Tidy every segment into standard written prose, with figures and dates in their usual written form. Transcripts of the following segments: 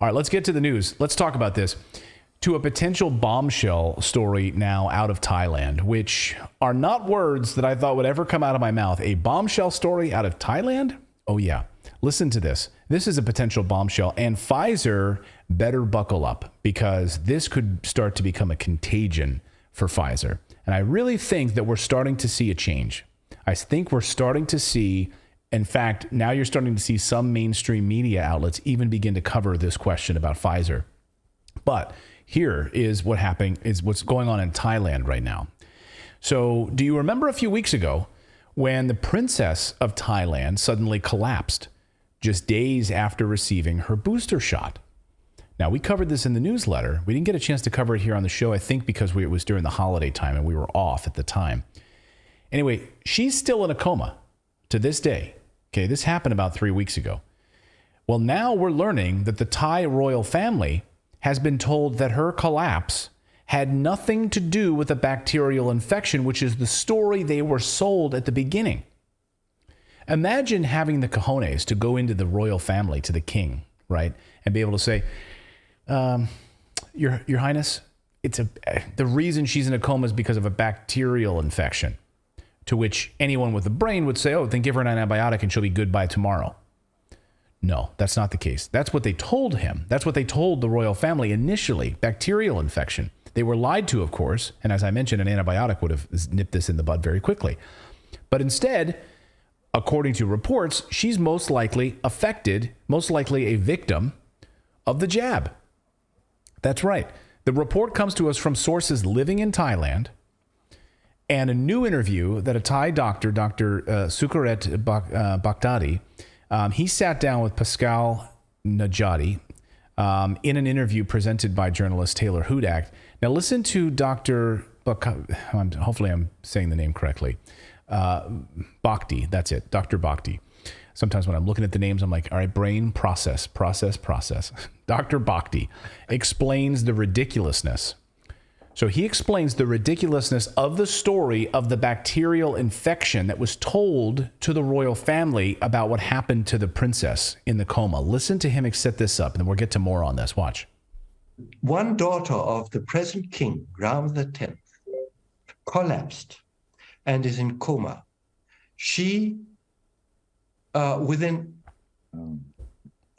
All right, let's get to the news. Let's talk about this. To a potential bombshell story now out of Thailand, which are not words that I thought would ever come out of my mouth. A bombshell story out of Thailand? Oh, yeah. Listen to this. This is a potential bombshell, and Pfizer better buckle up because this could start to become a contagion for Pfizer. And I really think that we're starting to see a change. I think we're starting to see, in fact, now you're starting to see some mainstream media outlets even begin to cover this question about Pfizer. But here is what's going on in Thailand right now. So do you remember a few weeks ago when the princess of Thailand suddenly collapsed just days after receiving her booster shot? Now, we covered this in the newsletter. We didn't get a chance to cover it here on the show, I think because it was during the holiday time and we were off at the time. Anyway, she's still in a coma to this day. Okay, this happened about 3 weeks ago. Well, now we're learning that the Thai royal family has been told that her collapse had nothing to do with a bacterial infection, which is the story they were sold at the beginning. Imagine having the cojones to go into the royal family, to the king, right? And be able to say, Your Highness, the reason she's in a coma is because of a bacterial infection. To which anyone with a brain would say, oh, then give her an antibiotic and she'll be good by tomorrow. No, that's not the case. That's what they told him. That's what they told the royal family initially, bacterial infection. They were lied to, of course. And as I mentioned, an antibiotic would have nipped this in the bud very quickly. But instead, according to reports, she's most likely affected, most likely a victim of the jab. That's right. The report comes to us from sources living in Thailand and a new interview that a Thai doctor, Dr. Sukaret Bhaktadi, he sat down with Pascal Najati in an interview presented by journalist Taylor Hudak. Now listen to Dr. Hopefully I'm saying the name correctly. Bhakti, that's it, Dr. Bhakti. Sometimes when I'm looking at the names, I'm like, all right, brain, process. Dr. Bhakti explains the ridiculousness. So he explains the ridiculousness of the story of the bacterial infection that was told to the royal family about what happened to the princess in the coma. Listen to him set this up, and then we'll get to more on this. Watch. One daughter of the present king, Ram X, collapsed and is in coma. She, within,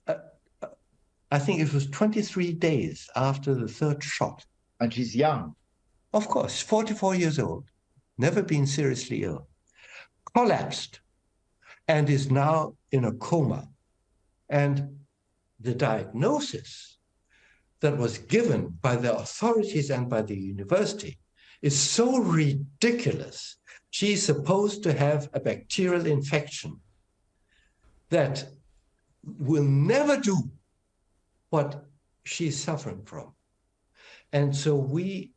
I think it was 23 days after the third shot. And she's young. Of course, 44 years old, never been seriously ill, collapsed and is now in a coma. And the diagnosis that was given by the authorities and by the university is so ridiculous. She's supposed to have a bacterial infection that will never do what she's suffering from. And so we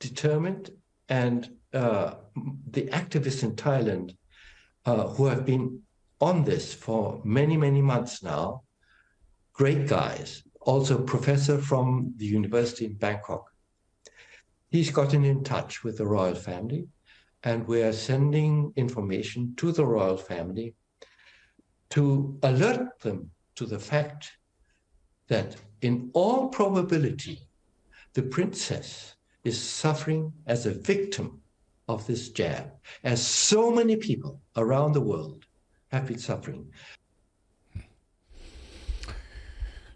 determined, and the activists in Thailand who have been on this for many, many months now, great guys, also a professor from the university in Bangkok. He's gotten in touch with the royal family, and we are sending information to the royal family to alert them to the fact that in all probability, the princess is suffering as a victim of this jab, as so many people around the world have been suffering.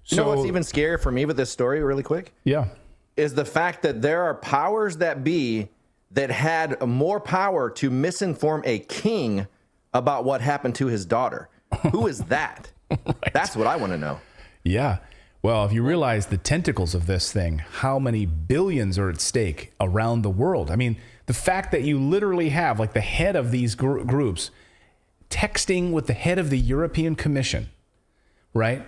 You know what's even scarier for me with this story, really quick? Yeah. Is the fact that there are powers that be that had more power to misinform a king about what happened to his daughter. Who is that? Right. That's what I want to know. Yeah. Well, if you realize the tentacles of this thing, how many billions are at stake around the world? I mean, the fact that you literally have like the head of these groups texting with the head of the European Commission, right?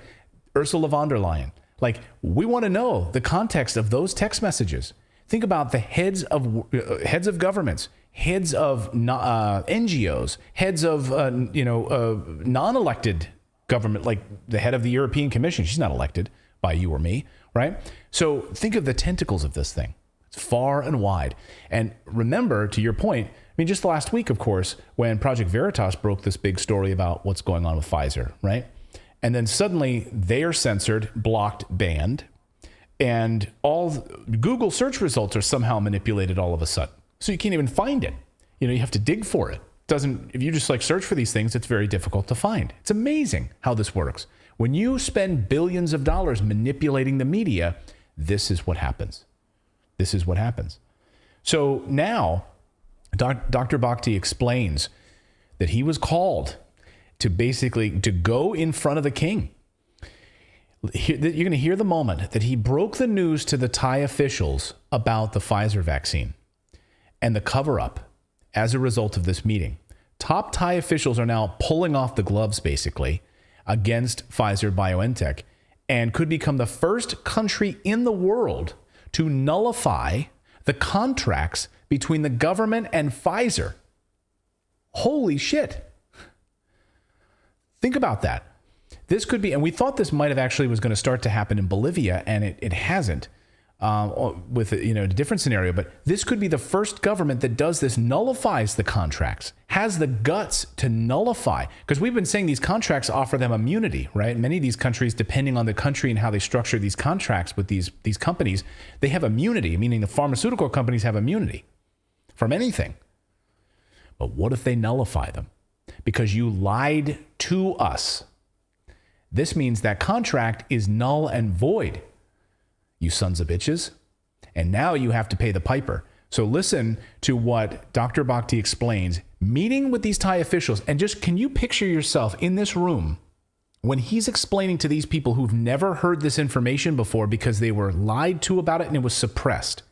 Ursula von der Leyen. Like, we want to know the context of those text messages. Think about the heads of governments, heads of NGOs, heads of non-elected government, like the head of the European Commission. She's not elected by you or me, right? So think of the tentacles of this thing. It's far and wide. And remember, to your point, I mean, just last week, of course, when Project Veritas broke this big story about what's going on with Pfizer, right? And then suddenly they are censored, blocked, banned, and all Google search results are somehow manipulated all of a sudden. So you can't even find it. You have to dig for it. If you just search for these things, it's very difficult to find. It's amazing how this works. When you spend billions of dollars manipulating the media, this is what happens. This is what happens. So now Dr. Bhakti explains that he was called to go in front of the king. You're going to hear the moment that he broke the news to the Thai officials about the Pfizer vaccine and the cover-up as a result of this meeting. Top Thai officials are now pulling off the gloves, basically, against Pfizer Bio N Tech, and could become the first country in the world to nullify the contracts between the government and Pfizer. Holy shit. Think about that. This could be, and we thought this might have actually was going to start to happen in Bolivia, and it hasn't, with a different scenario. But this could be the first government that does this, nullifies the contracts, has the guts to nullify. Because we've been saying these contracts offer them immunity, right? Many of these countries, depending on the country and how they structure these contracts with these companies, they have immunity, meaning the pharmaceutical companies have immunity from anything. But what if they nullify them? Because you lied to us. This means that contract is null and void, you sons of bitches. And now you have to pay the piper. So listen to what Dr. Bhakti explains, meeting with these Thai officials. And just, can you picture yourself in this room when he's explaining to these people who've never heard this information before because they were lied to about it and it was suppressed.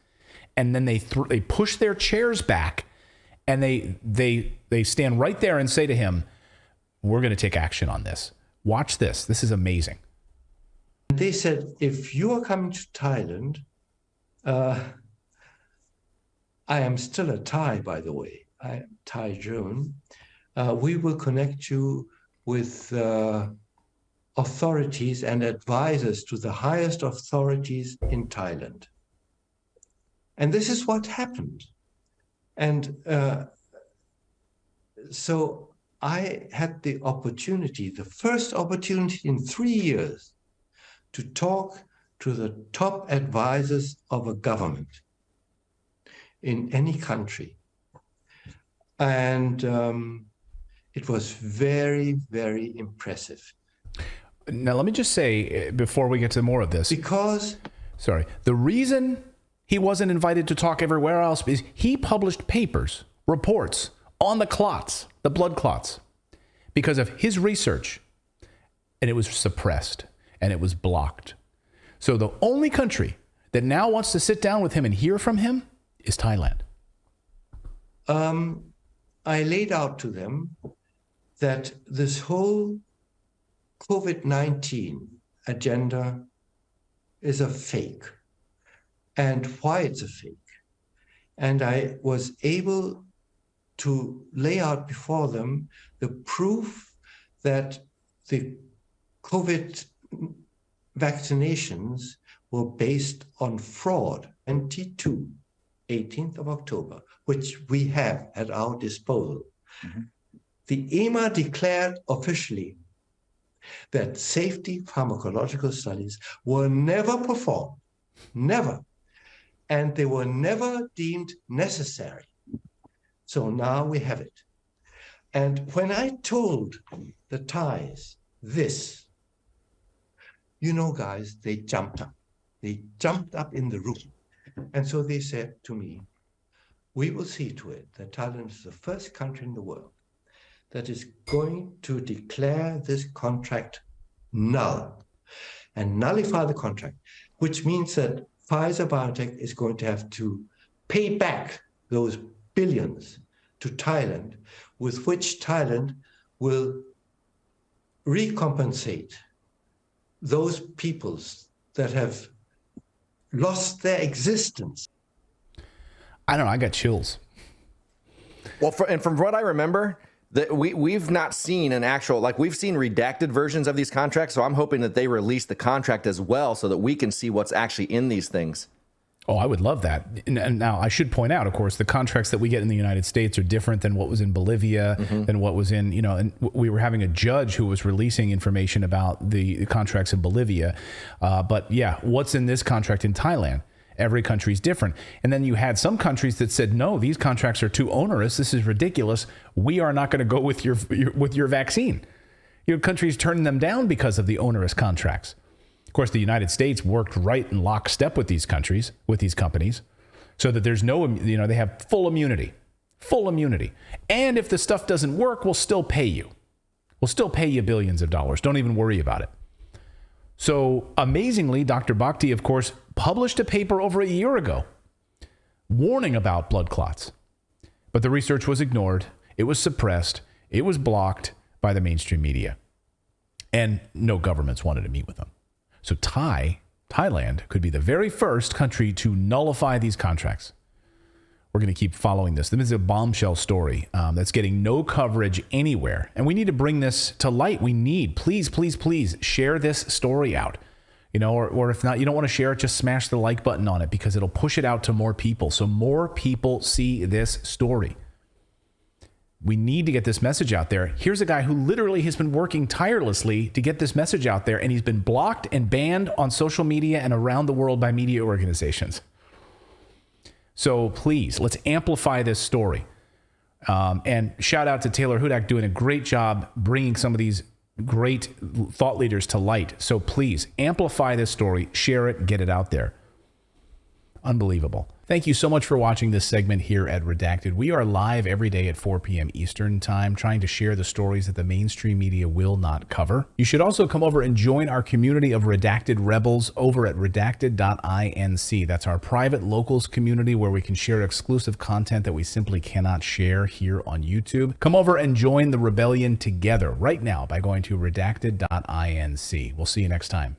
And then they push their chairs back and they stand right there and say to him, we're going to take action on this. Watch this. This is amazing. They said, if you are coming to Thailand, I am still a Thai, by the way. I am Thai German. We will connect you with authorities and advisors to the highest authorities in Thailand. And this is what happened. And so I had the opportunity, the first opportunity in 3 years, to talk to the top advisors of a government in any country. And it was very, very impressive. Now, let me just say, before we get to more of this, the reason he wasn't invited to talk everywhere else is he published papers, reports on the clots, the blood clots, because of his research, and it was suppressed and it was blocked. So the only country that now wants to sit down with him and hear from him is Thailand. I laid out to them that this whole COVID-19 agenda is a fake, and why it's a fake. And I was able to lay out before them the proof that the COVID vaccinations were based on fraud. 18th of October, which we have at our disposal. Mm-hmm. The EMA declared officially that safety pharmacological studies were never performed, never, and they were never deemed necessary. So now we have it. And when I told the Thais this, guys, they jumped up. They jumped up in the room. And so they said to me, we will see to it that Thailand is the first country in the world that is going to declare this contract null and nullify the contract, which means that Pfizer BioNTech is going to have to pay back those billions to Thailand, with which Thailand will recompensate those peoples that have lost their existence. I don't know. I got chills. Well, and from what I remember, that we've not seen an actual, we've seen redacted versions of these contracts. So I'm hoping that they release the contract as well so that we can see what's actually in these things. Oh, I would love that. And now I should point out, of course, the contracts that we get in the United States are different than what was in Bolivia, than what was in, and we were having a judge who was releasing information about the contracts in Bolivia. But yeah, what's in this contract in Thailand? Every country's different. And then you had some countries that said, no, these contracts are too onerous. This is ridiculous. We are not going to go with your vaccine. Countries turned them down because of the onerous contracts. Of course, the United States worked right in lockstep with these countries, with these companies, so that there's no, they have full immunity. And if the stuff doesn't work, we'll still pay you. We'll still pay you billions of dollars. Don't even worry about it. So amazingly, Dr. Bhakti, of course, published a paper over a year ago warning about blood clots. But the research was ignored. It was suppressed. It was blocked by the mainstream media. And no governments wanted to meet with them. So Thailand could be the very first country to nullify these contracts. We're going to keep following this. This is a bombshell story that's getting no coverage anywhere. And we need to bring this to light. We need, please share this story out. Or if not, you don't want to share it, just smash the like button on it because it'll push it out to more people. So more people see this story. We need to get this message out there. Here's a guy who literally has been working tirelessly to get this message out there, and he's been blocked and banned on social media and around the world by media organizations. So please, let's amplify this story. And shout out to Taylor Hudak doing a great job bringing some of these great thought leaders to light. So please amplify this story, share it, get it out there. Unbelievable. Thank you so much for watching this segment here at Redacted. We are live every day at 4 p.m. Eastern Time, trying to share the stories that the mainstream media will not cover. You should also come over and join our community of Redacted Rebels over at redacted.inc. That's our private locals community where we can share exclusive content that we simply cannot share here on YouTube. Come over and join the rebellion together right now by going to redacted.inc. We'll see you next time.